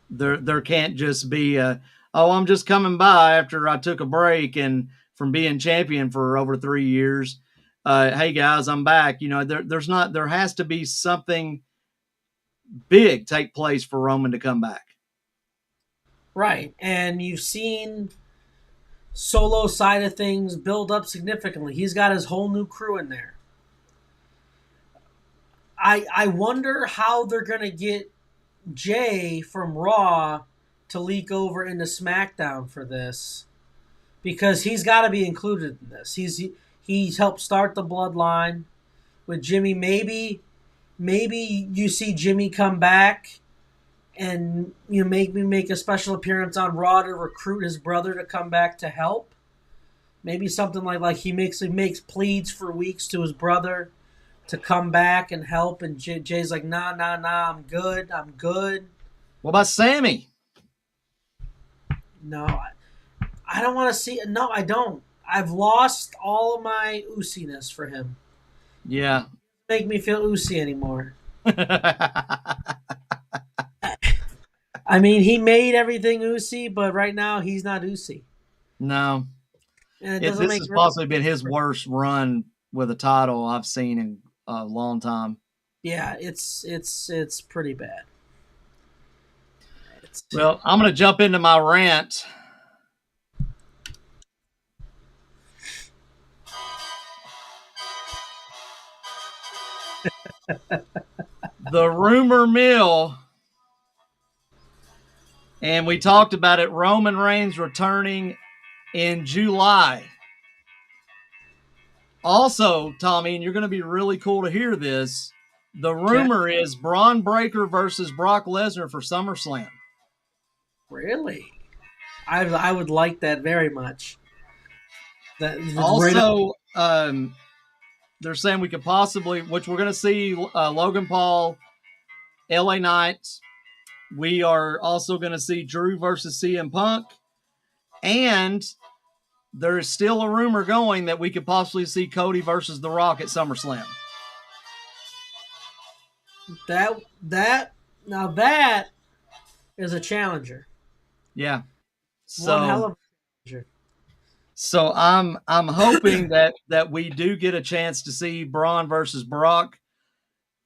There can't just be oh, I'm just coming by after I took a break and from being champion for over 3 years. Hey guys, I'm back. There's not, there has to be something big take place for Roman to come back. Right. And you've seen Solo side of things build up significantly. He's got his whole new crew in there. I wonder how they're gonna get Jay from Raw to leak over into SmackDown for this because he's got to be included in this. He's helped start the bloodline with Jimmy. Maybe you see Jimmy come back and make a special appearance on Raw to recruit his brother to come back to help. Maybe something like he makes pleads for weeks to his brother to come back and help, and Jay's like, nah, I'm good. What about Sammy? No, I don't want to see. No, I don't. I've lost all of my oosiness for him. Yeah. Make me feel oosy anymore. I mean, he made everything Uzi, but right now he's not Uzi, No, and it doesn't this make has really. possibly been his worst run with a title I've seen in a long time. Yeah, it's pretty bad. It's Well, I'm going to jump into my rant. The rumor mill, and we talked about it, Roman Reigns returning in July. Also, Tommy, and you're going to be really cool to hear this. The okay. rumor is Braun Breaker versus Brock Lesnar for SummerSlam. Really, I would like that very much. That it's right up. Also, they're saying we could possibly, which we're going to see Logan Paul, LA Knight. We are also going to see Drew versus CM Punk. And there's still a rumor going that we could possibly see Cody versus The Rock at SummerSlam. That now that is a challenger. Yeah. One hell So of a challenger. so I'm hoping that we do get a chance to see Braun versus Brock.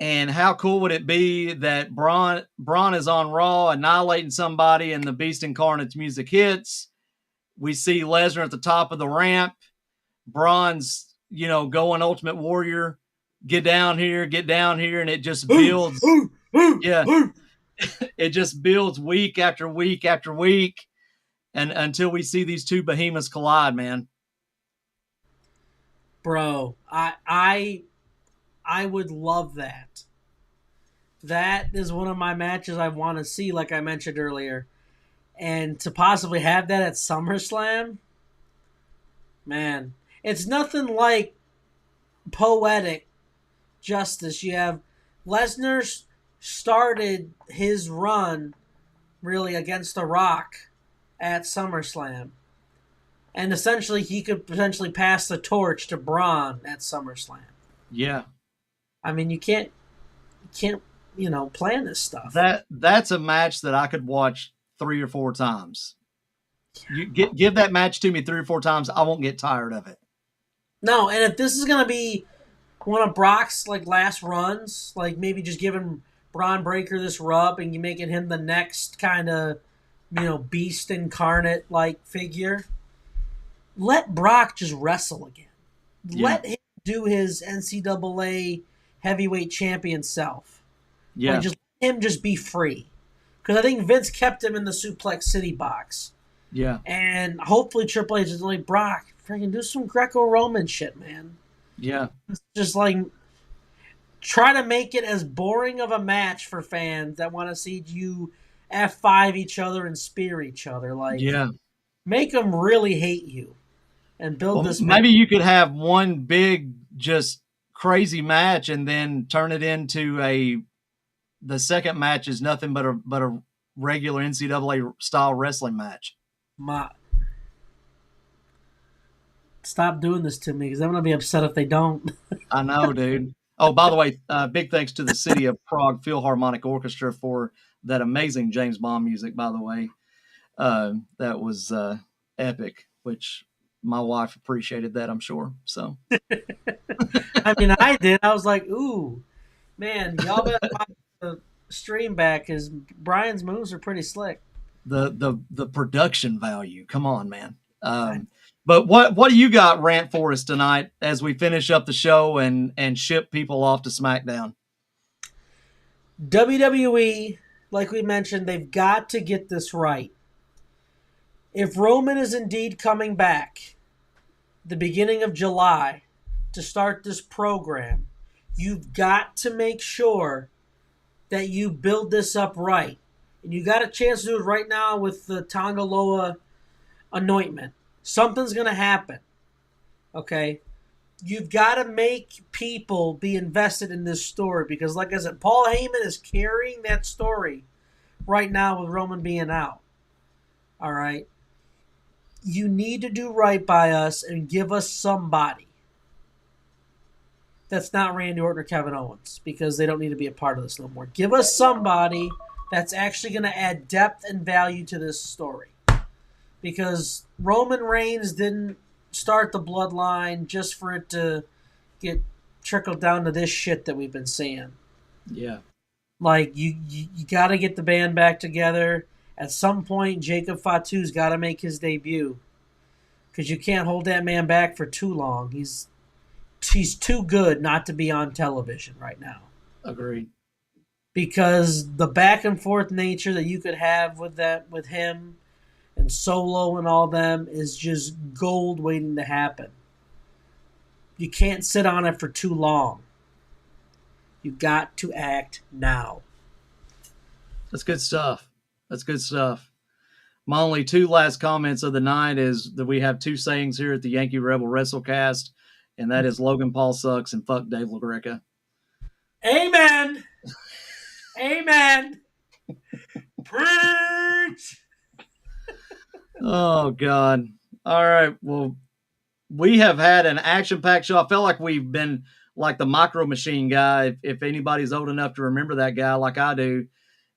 And how cool would it be that Braun is on Raw annihilating somebody and the Beast Incarnate's music hits. We see Lesnar at the top of the ramp. Braun's, going Ultimate Warrior. Get down here, and it just builds. Yeah, it just builds week after week after week, and until we see these two behemoths collide, man. Bro, I would love that. That is one of my matches I want to see, like I mentioned earlier. And to possibly have that at SummerSlam, man, it's nothing like poetic justice. You have Lesnar started his run really against The Rock at SummerSlam. And essentially, he could potentially pass the torch to Braun at SummerSlam. Yeah, I mean, you can't plan this stuff. that's a match that I could watch 3 or 4 times. You give that match to me 3 or 4 times, I won't get tired of it. No, and if this is gonna be one of Brock's like last runs, like maybe just giving Braun Breaker this rub and you making him the next kind of beast incarnate like figure, let Brock just wrestle again. Yeah, Let him do his NCAA heavyweight champion self. Like yeah, just let him just be free. Because I think Vince kept him in the Suplex City box. yeah, And hopefully Triple H is like, Brock, freaking do some Greco-Roman shit, man. yeah. Just like try to make it as boring of a match for fans that want to see you F5 each other and spear each other. Like, Yeah. make them really hate you and build Well, this match. maybe you could have one big, just crazy match, and then turn it into the second match is nothing but a regular NCAA style wrestling match. My, stop doing this to me because I'm going to be upset if they don't. I know, dude. Oh, by the way, big thanks to the City of Prague Philharmonic Orchestra for that amazing James Bond music. By the way, that was epic, which my wife appreciated that, I'm sure. So I mean, I did. I was like, ooh, man, y'all better watch the stream back because Brian's moves are pretty slick. the production value, come on, man. But what do you got rant for us tonight as we finish up the show and ship people off to SmackDown? WWE, like we mentioned, they've got to get this right. If Roman is indeed coming back the beginning of July to start this program, you've got to make sure that you build this up right. And you got a chance to do it right now with the Tongaloa anointment. Something's going to happen. Okay? You've got to make people be invested in this story because, like I said, Paul Heyman is carrying that story right now with Roman being out. All right? You need to do right by us and give us somebody that's not Randy Orton or Kevin Owens because they don't need to be a part of this no more. Give us somebody that's actually going to add depth and value to this story. Because Roman Reigns didn't start the bloodline just for it to get trickled down to this shit that we've been seeing. Yeah. Like you got to get the band back together. At some point, Jacob Fatu's got to make his debut because you can't hold that man back for too long. He's too good not to be on television right now. Agreed. Because the back and forth nature that you could have with him and Solo and all them is just gold waiting to happen. You can't sit on it for too long. You got to act now. That's good stuff. That's good stuff. My only two last comments of the night is that we have two sayings here at the Yankee Rebel Wrestlecast, and that is Logan Paul sucks and fuck Dave LaGreca. Amen. Amen. Preach. Oh, God. All right. Well, we have had an action-packed show. I felt like we've been like the Micro Machine guy. If anybody's old enough to remember that guy, like I do,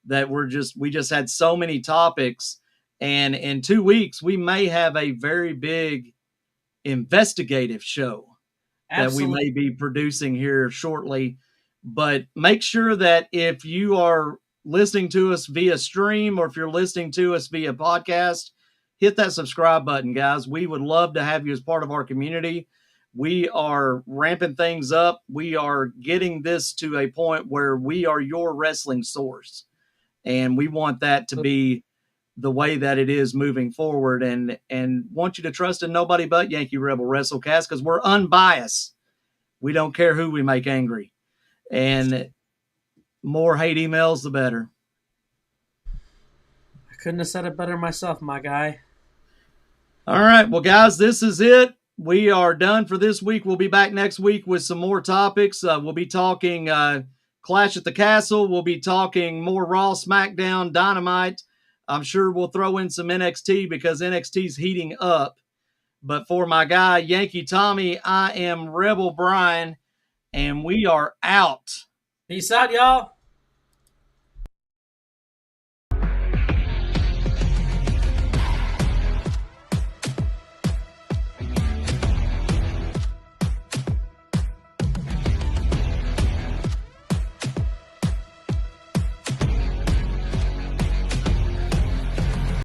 that we just had so many topics, and in 2 weeks we may have a very big investigative show that we Absolutely. may be producing here shortly. But make sure that if you are listening to us via stream or if you're listening to us via podcast, hit that subscribe button, guys. We would love to have you as part of our community. We are ramping things up. We are getting this to a point where we are your wrestling source. And we want that to be the way that it is moving forward, and want you to trust in nobody but Yankee Rebel Wrestlecast because we're unbiased. We don't care who we make angry, and more hate emails the better. I couldn't have said it better myself, my guy. All right, well, guys, this is it. We are done for this week. We'll be back next week with some more topics. We'll be talking Clash at the Castle. We'll be talking more Raw, SmackDown, Dynamite. I'm sure we'll throw in some NXT because NXT's heating up. But for my guy, Yankee Tommy, I am Rebel Brian, and we are out. Peace out, y'all.